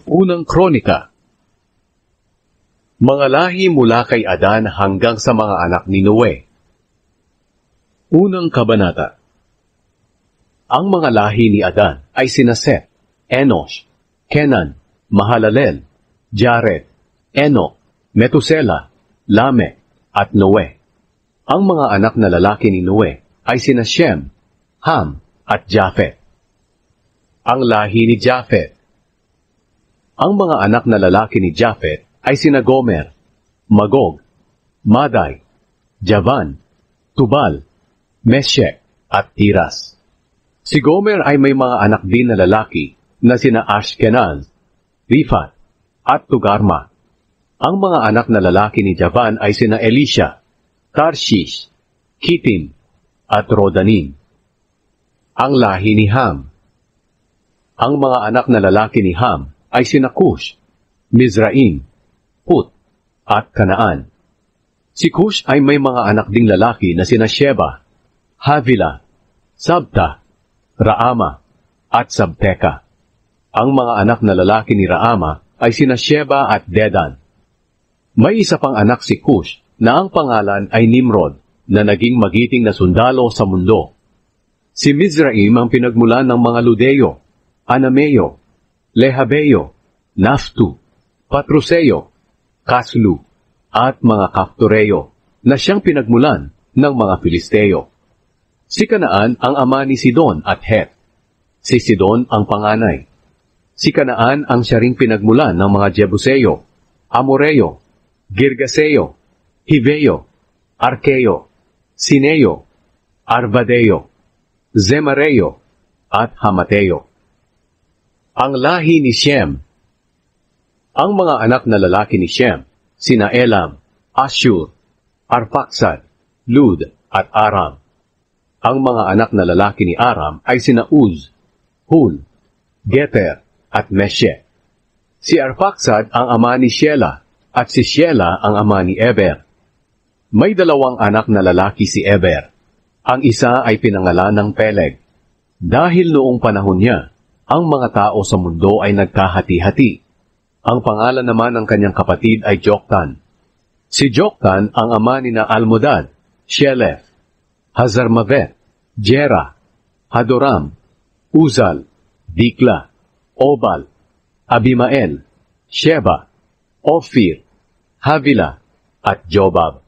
Unang Kronika. Mga lahi mula kay Adan hanggang sa mga anak ni Noe. Unang Kabanata. Ang mga lahi ni Adan ay sina Seth, Enosh, Kenan, Mahalalel, Jared, Enoch, Metusela, Lamech, at Noe. Ang mga anak na lalaki ni Noe ay sina Shem, Ham, at Japhet. Ang lahi ni Japhet. Ang mga anak na lalaki ni Japhet ay sina Gomer, Magog, Madai, Javan, Tubal, Meshech, at Tiras. Si Gomer ay may mga anak din na lalaki na sina Ashkenaz, Rifat, at Tugarma. Ang mga anak na lalaki ni Javan ay sina Elisha, Tarshish, Kittim, at Rodanim. Ang lahi ni Ham. Ang mga anak na lalaki ni Ham ay sina Cush, Mizraim, Put, at Kanaan. Si Cush ay may mga anak ding lalaki na sina Sheba, Havila, Sabta, Raama, at Sabteka. Ang mga anak na lalaki ni Raama ay sina Sheba at Dedan. May isa pang anak si Cush na ang pangalan ay Nimrod na naging magiting na sundalo sa mundo. Si Mizraim ang pinagmulan ng mga Ludeo, Anameo, Lehabeo, Naftu, Patruseo, Kaslu, at mga Kaftoreo na siyang pinagmulan ng mga Filisteo. Si Kanaan ang ama ni Sidon at Het. Si Sidon ang panganay. Si Kanaan ang siya ring pinagmulan ng mga Jebuseo, Amoreo, Girgaseo, Hiveo, Arkeo, Sineo, Arvadeo, Zemareo, at Hamateo. Ang lahi ni Shem. Ang mga anak na lalaki ni Shem, sina Elam, Ashur, Arphaxad, Lud, at Aram. Ang mga anak na lalaki ni Aram ay sina Uz, Hul, Geter, at Meshech. Si Arphaxad ang ama ni Shelah, at si Shelah ang ama ni Eber. May dalawang anak na lalaki si Eber. Ang isa ay pinangalan ng Peleg. Dahil noong panahon niya, ang mga tao sa mundo ay nagkahati-hati. Ang pangalan naman ng kanyang kapatid ay Joktan. Si Joktan ang ama ni na Almodad, Shelef, Hazarmavet, Jera, Hadoram, Uzal, Dikla, Obal, Abimael, Sheba, Ophir, Havila, at Jobab.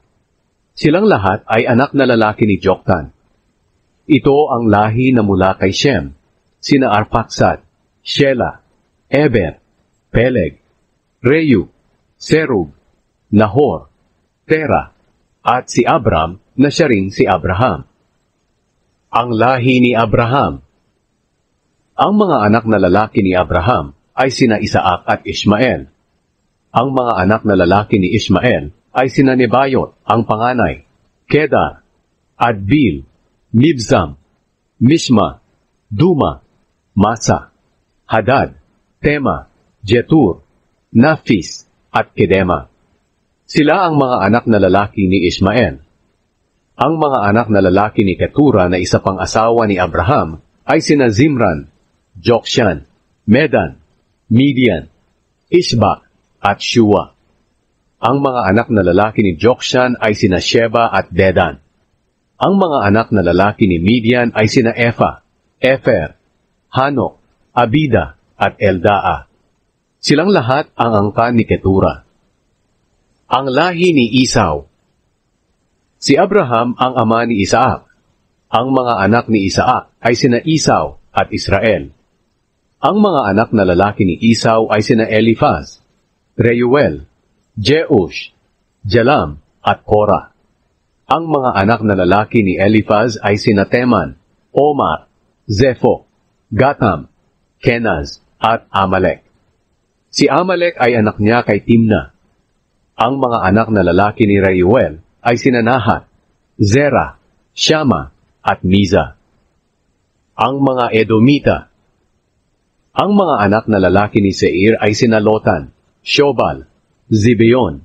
Silang lahat ay anak na lalaki ni Joktan. Ito ang lahi na mula kay Shem, sina Arphaxad, Shelah, Eber, Peleg, Reu, Serug, Nahor, Tera, at si Abram na siya rin si Abraham. Ang lahi ni Abraham. Ang mga anak na lalaki ni Abraham ay sina Isaac at Ishmael. Ang mga anak na lalaki ni Ishmael ay sina Nebayot, ang panganay, Kedar, Adbil, Mibzam, Mishma, Duma, Masa, Hadad, Tema, Jetur, Nafis, at Kedema. Sila ang mga anak na lalaki ni Ishmael. Ang mga anak na lalaki ni Ketura na isa pang asawa ni Abraham ay sina Zimran, Jokshan, Medan, Midian, Ishbak, at Shua. Ang mga anak na lalaki ni Jokshan ay sina Sheba at Dedan. Ang mga anak na lalaki ni Midian ay sina Efa, Efer, Hanok, Abida, at Eldaa. Silang lahat ang angkan ni Ketura. Ang lahi ni Esau. Si Abraham ang ama ni Isaac. Ang mga anak ni Isaac ay sina Esau at Israel. Ang mga anak na lalaki ni Esau ay sina Eliphaz, Reuel, Jeush, Jalam, at Korah. Ang mga anak na lalaki ni Eliphaz ay sina Teman, Omar, Zepho, Gatam, Kenaz, at Amalek. Si Amalek ay anak niya kay Timna. Ang mga anak na lalaki ni Reuel ay sina Nahat, Zerah, Shama, at Miza. Ang mga Edomita. Ang mga anak na lalaki ni Seir ay sina Lotan, Shobal, Zibeon,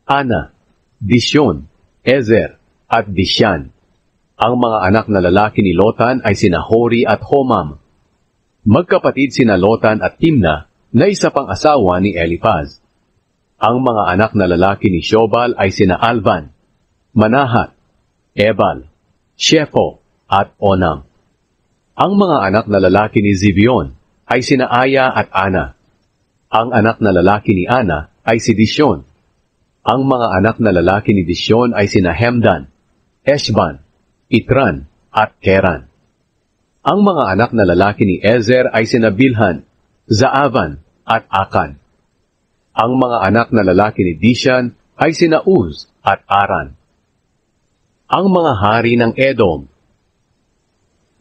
Ana, Dishon, Ezer, at Dishan. Ang mga anak na lalaki ni Lotan ay sina Hori at Homam. Magkapatid sina Lotan at Timna na isa pang asawa ni Eliphaz. Ang mga anak na lalaki ni Shobal ay sina Alvan, Manahat, Ebal, Shepho, at Onam. Ang mga anak na lalaki ni Zibeon ay sina Aya at Ana. Ang anak na lalaki ni Ana ay si Dishon. Ang mga anak na lalaki ni Dishon ay sina Hemdan, Eshban, Itran, at Keran. Ang mga anak na lalaki ni Ezer ay sina Bilhan, Zaavan, at Akan. Ang mga anak na lalaki ni Dishan ay sina Uz at Aran. Ang mga hari ng Edom.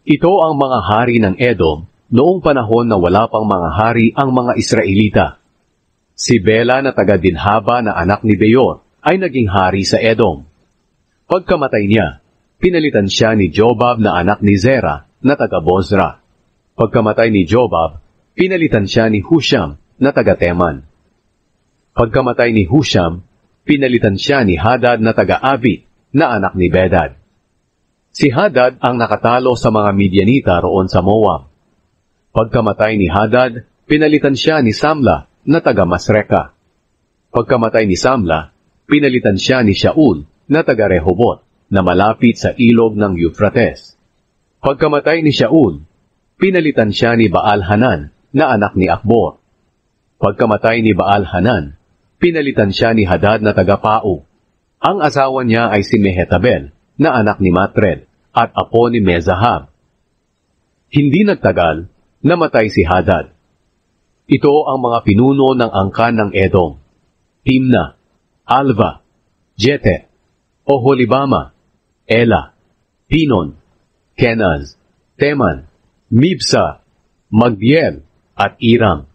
Ito ang mga hari ng Edom noong panahon na wala pang mga hari ang mga Israelita. Si Bela na taga-Dinhaba na anak ni Beor ay naging hari sa Edom. Pagkamatay niya, pinalitan siya ni Jobab na anak ni Zera na taga-Bozra. Pagkamatay ni Jobab, pinalitan siya ni Husham na taga-Teman. Pagkamatay ni Husham, pinalitan siya ni Hadad na taga-Abi na anak ni Bedad. Si Hadad ang nakatalo sa mga Midianita roon sa Moab. Pagkamatay ni Hadad, pinalitan siya ni Samla na taga-Masreka. Pagkamatay ni Samla, pinalitan siya ni Shaul na taga-Rehobot na malapit sa ilog ng Euphrates. Pagkamatay ni Shaul, pinalitan siya ni Baal-Hanan na anak ni Akbor. Pagkamatay ni Baal-Hanan, pinalitan siya ni Hadad na taga-Pau. Ang asawa niya ay si Mehetabel na anak ni Matred at apo ni Mezahab. Hindi nagtagal, namatay si Hadad. Ito ang mga pinuno ng angkan ng Edom: Timna, Alva, Jete, Oholibama, Ela, Pinon, Kenaz, Teman, Mibsa, Magdiel, at Iram.